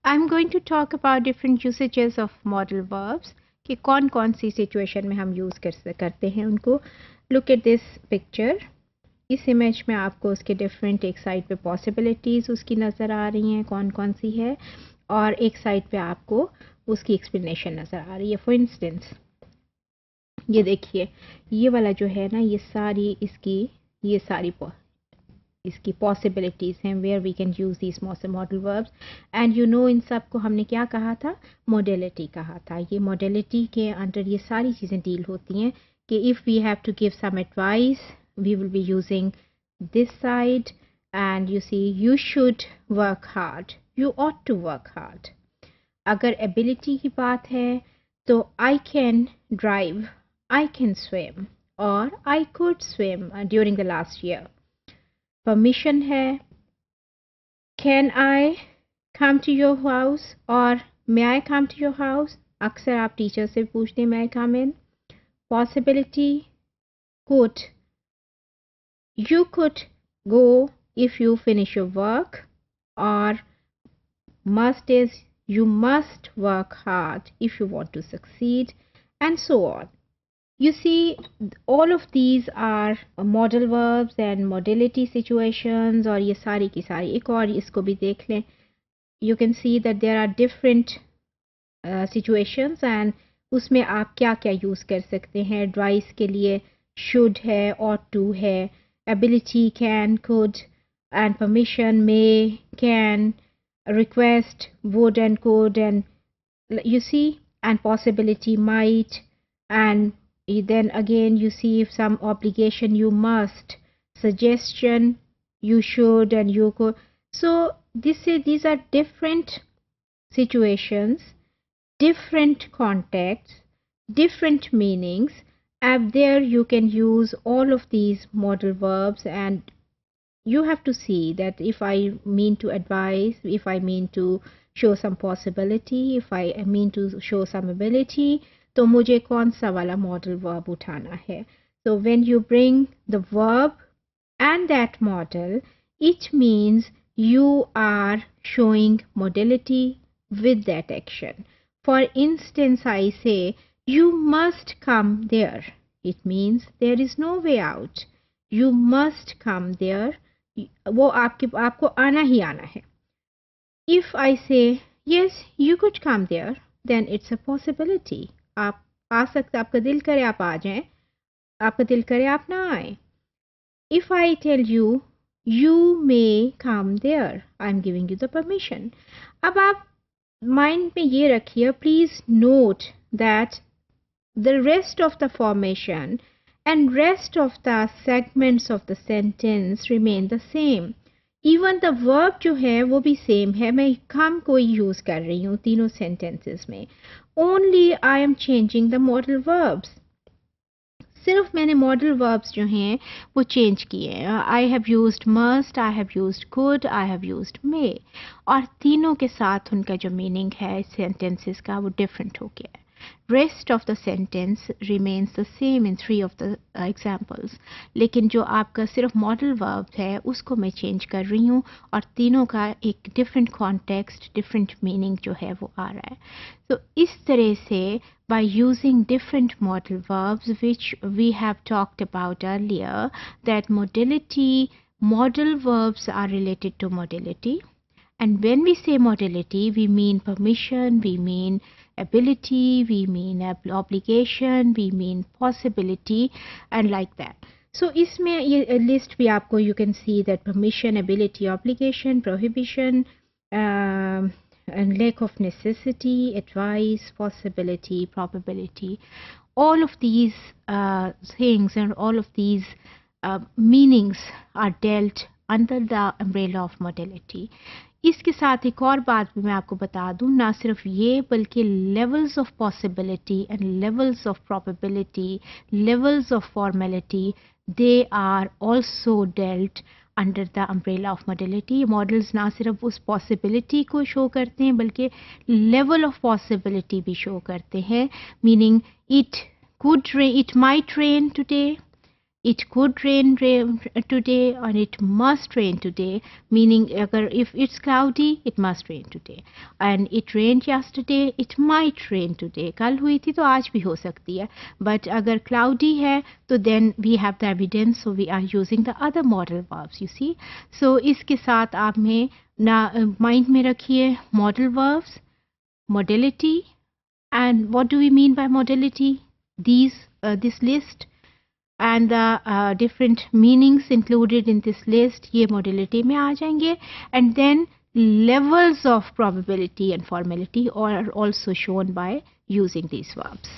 I'm going to talk about different usages of modal verbs कि कौन कौन सी situation में हम यूज़ करते हैं उनको. Look at this picture. इस इमेज में आपको उसके डिफरेंट एक साइड पे पॉसिबिलिटीज़ उसकी नज़र आ रही हैं कौन कौन सी है और एक साइड पे आपको उसकी एक्सप्लेनेशन नज़र आ रही है. फॉर इंस्टेंस ये देखिए ये वाला जो है ना ये सारी इसकी पॉसिबिलिटीज़ हैं where we can use these modal verbs. And you know इन सब को हमने क्या कहा था, मॉडलिटी कहा था. ये मॉडलिटी के अंडर ये सारी चीज़ें डील होती हैं कि if we have to give some advice we will be using this side and you see you should work hard, you ought to work hard. अगर एबिलिटी की बात है तो I can drive, I can swim और I could swim during the last year. Permission है, can I come to your house और may I come to your house. अक्सर आप टीचर से पूछते हैं मे I come in. Possibility could, you could go if you finish your work और must is you must work hard if you want to succeed and so on. You see, all of these are modal verbs and modality situations और ये सारी की सारी. एक और इसको भी देख लें. You can see that there are different situations and उसमें आप क्या क्या यूज़ कर सकते हैं. एडवाइस के लिए should है, ought to है, ability can, could and permission may, can, request would and could and you see and possibility might and then again you see if some obligation you must, suggestion you should and you could. So these are different situations, different contexts, different meanings, and there you can use all of these modal verbs. And you have to see that if I mean to advise, if I mean to show some possibility, if I mean to show some ability, तो मुझे कौन सा वाला modal verb उठाना है. So when you bring the verb and that modal, it means you are showing modality with that action. For instance, I say, you must come there. It means there is no way out. You must come there. वो आपको आना ही आना है. If I say yes you could come there then it's a possibility. आप आ सकते, आपका दिल करे आप आ जाएं, आपका दिल करे आप ना आए. If I tell you you may come there, I'm giving you the permission. अब आप माइंड में ये रखिए, please note that the rest of the formation and rest of the segments of the sentence remain the same. Even the verb जो है वो भी same है. मैं come को यूज़ कर रही हूँ तीनों sentences में. Only I am changing the modal verbs. सिर्फ मैंने modal verbs जो हैं वो change किए हैं. I have used must, I have used could, I have used may. और तीनों के साथ उनका जो meaning है sentences का वो different हो गया है. Rest of the sentence remains the same in three of the examples. लेकिन जो आपका सिर्फ modal verb है उसको मैं change कर रही हूँ और तीनों का एक different context, different meaning जो है वो आ रहा है. तो इस तरह से by using different modal verbs which we have talked about earlier, that modal verbs are related to modality. And when we say modality, we mean permission, we mean ability, we mean obligation, we mean possibility and like that. So इसमें ये list भी आपको you can see that permission, ability, obligation, prohibition, and lack of necessity, advice, possibility, probability, all of these things and all of these meanings are dealt under the umbrella of modality. इसके साथ एक और बात भी मैं आपको बता दूं, ना सिर्फ ये बल्कि levels of possibility and levels of probability, levels of formality, they are also dealt under the umbrella of modality. Models ना सिर्फ उस possibility को show करते हैं बल्कि level of possibility भी show करते हैं. Meaning it might rain today, it could rain today and it must rain today, meaning agar if it's cloudy it must rain today, and it rained yesterday it might rain today, kal hui thi to aaj bhi ho sakti hai, but agar cloudy hai to then we have the evidence, so we are using the other modal verbs, you see. So iske sath aap mein na mind mein rakhiye modal verbs, modality. And what do we mean by modality? This list and the different meanings included in this list ये modality में आ जाएंगे, and then levels of probability and formality are also shown by using these verbs.